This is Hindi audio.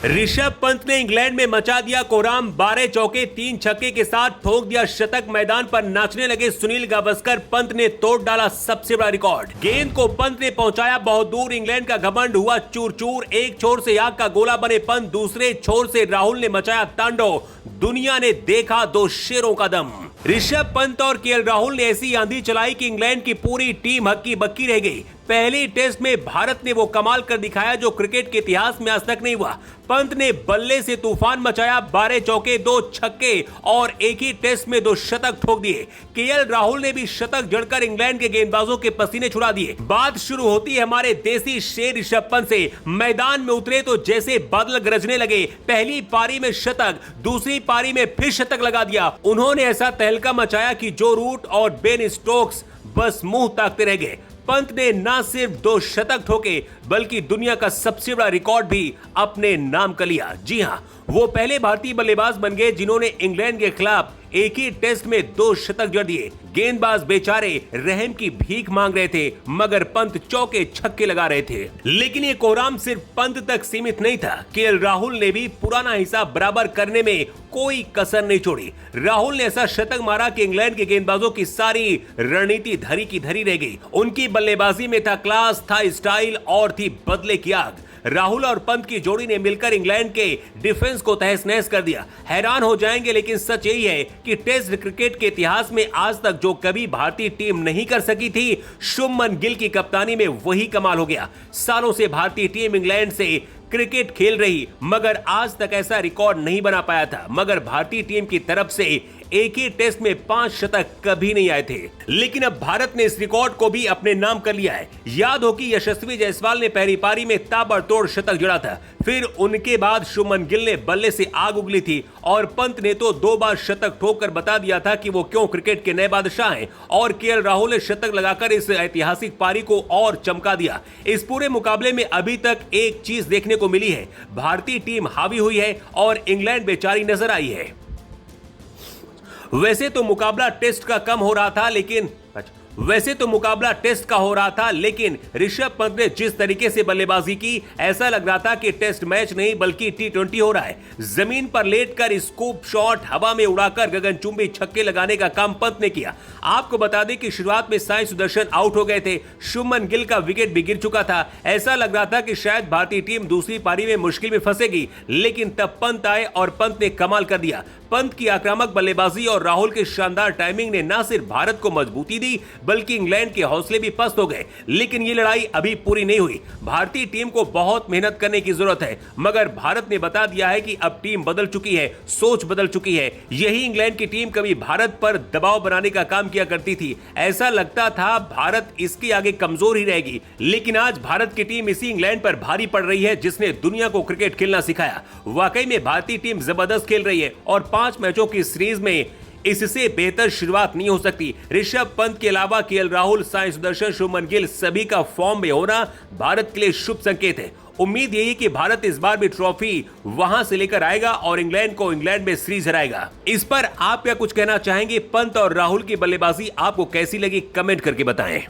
ऋषभ पंत ने इंग्लैंड में मचा दिया कोहराम। 12 चौके 3 छक्के के साथ ठोक दिया शतक। मैदान पर नाचने लगे सुनील गावस्कर। पंत ने तोड़ डाला सबसे बड़ा रिकॉर्ड। गेंद को पंत ने पहुंचाया बहुत दूर। इंग्लैंड का घमंड हुआ चूर चूर। एक छोर से आग का गोला बने पंत, दूसरे छोर से राहुल ने मचाया तांडव। दुनिया ने देखा दो शेरों का दम। ऋषभ पंत और केएल राहुल ने ऐसी आंधी चलाई कि इंग्लैंड की पूरी टीम हक्की बक्की रह गई। पहले टेस्ट में भारत ने वो कमाल कर दिखाया जो क्रिकेट के इतिहास में आज तक नहीं हुआ। पंत ने बल्ले से तूफान मचाया। 12 चौके 2 छक्के और एक ही टेस्ट में 2 शतक ठोक दिए। केएल राहुल ने भी शतक जड़कर इंग्लैंड के गेंदबाजों के पसीने छुड़ा दिए। बात शुरू होती है हमारे देसी शेर ऋषभ पंत से। मैदान में उतरे तो जैसे बादल गरजने लगे। पहली पारी में शतक, दूसरी पारी में फिर शतक लगा दिया। उन्होंने ऐसा तहलका मचाया कि जो रूट और बेन स्टोक्स बस मुंह ताकते रह गए। पंत ने न सिर्फ 2 शतक ठोके बल्कि दुनिया का सबसे बड़ा रिकॉर्ड भी अपने नाम कर लिया। जी हां, वो पहले भारतीय बल्लेबाज बन गए जिन्होंने इंग्लैंड के खिलाफ एक ही टेस्ट में 2 शतक जड़ दिए। गेंदबाज बेचारे रहम की भीख मांग रहे थे मगर पंत चौके छक्के लगा रहे थे। लेकिन ये कोहराम सिर्फ पंत तक सीमित नहीं था। केएल राहुल ने भी पुराना हिसाब बराबर करने में कोई कसर नहीं छोड़ी। राहुल ने ऐसा शतक मारा कि इंग्लैंड के गेंदबाजों की सारी रणनीति धरी की धरी रह गई। उनकी बल्लेबाजी में था क्लास, था स्टाइल और थी बदले की आग। राहुल और पंत की जोड़ी ने मिलकर इंग्लैंड के डिफेंस को तहस नहस कर दिया। हैरान हो जाएंगे लेकिन सच यही है कि टेस्ट क्रिकेट के इतिहास में आज तक जो कभी भारतीय टीम नहीं कर सकी थी, शुभमन गिल की कप्तानी में वही कमाल हो गया। सालों से भारतीय टीम इंग्लैंड से क्रिकेट खेल रही मगर आज तक ऐसा रिकॉर्ड नहीं बना पाया था। मगर भारतीय टीम की तरफ से एक ही टेस्ट में 5 शतक कभी नहीं आए थे। लेकिन अब भारत ने इस रिकॉर्ड को भी अपने नाम कर लिया है। याद हो कि यशस्वी जायसवाल ने पहली पारी में ताबड़तोड़ शतक जड़ा था। फिर उनके बाद शुभमन गिल ने बल्ले से आग उगली थी और पंत ने तो 2 बार शतक ठोककर बता दिया था कि वो क्यों क्रिकेट के नए बादशाह हैं। और केएल राहुल ने शतक लगाकर इस ऐतिहासिक पारी को और चमका दिया। इस पूरे मुकाबले में अभी तक एक चीज देखने को मिली है, भारतीय टीम हावी हुई है और इंग्लैंड बेचारी नजर आई है। वैसे तो मुकाबला टेस्ट का हो रहा था लेकिन ऋषभ पंत ने जिस तरीके से बल्लेबाजी की ऐसा लग रहा था कि टेस्ट मैच नहीं बल्कि T20 हो रहा है। जमीन पर लेटकर स्कूप शॉट हवा में उड़ाकर गगनचुंबी छक्के लगाने का काम पंत ने किया। आपको बता दें कि शुरुआत में साई सुदर्शन आउट हो गए थे। शुभमन गिल का विकेट भी गिर चुका था। ऐसा लग रहा था कि शायद भारतीय टीम दूसरी पारी में मुश्किल में फंसेगी, लेकिन तब पंत आए और पंत ने कमाल कर दिया। पंत की आक्रामक बल्लेबाजी और राहुल की शानदार टाइमिंग ने न सिर्फ भारत को मजबूती दी बल्कि इंग्लैंड के हौसले भी पस्त हो गए। लेकिन ये लड़ाई अभी पूरी नहीं हुई। भारतीय टीम को बहुत मेहनत करने की जरूरत है मगर भारत ने बता दिया है कि अब टीम बदल चुकी है, सोच बदल चुकी है। यही इंग्लैंड की टीम कभी भारत पर दबाव बनाने का काम किया करती थी। ऐसा लगता था भारत इसके आगे कमजोर ही रहेगी, लेकिन आज भारत की टीम इसी इंग्लैंड पर भारी पड़ रही है जिसने दुनिया को क्रिकेट खेलना सिखाया। वाकई में भारतीय टीम जबरदस्त खेल रही है और 5 मैचों की सीरीज में इससे बेहतर शुरुआत नहीं हो सकती। ऋषभ पंत के अलावा केएल राहुल, साई सुदर्शन, शुभमन गिल सभी का फॉर्म में होना भारत के लिए शुभ संकेत है। उम्मीद यही कि भारत इस बार भी ट्रॉफी वहां से लेकर आएगा और इंग्लैंड को इंग्लैंड में सीरीज हराएगा। इस पर आप क्या कुछ कहना चाहेंगे? पंत और राहुल की बल्लेबाजी आपको कैसी लगी? कमेंट करके बताएं।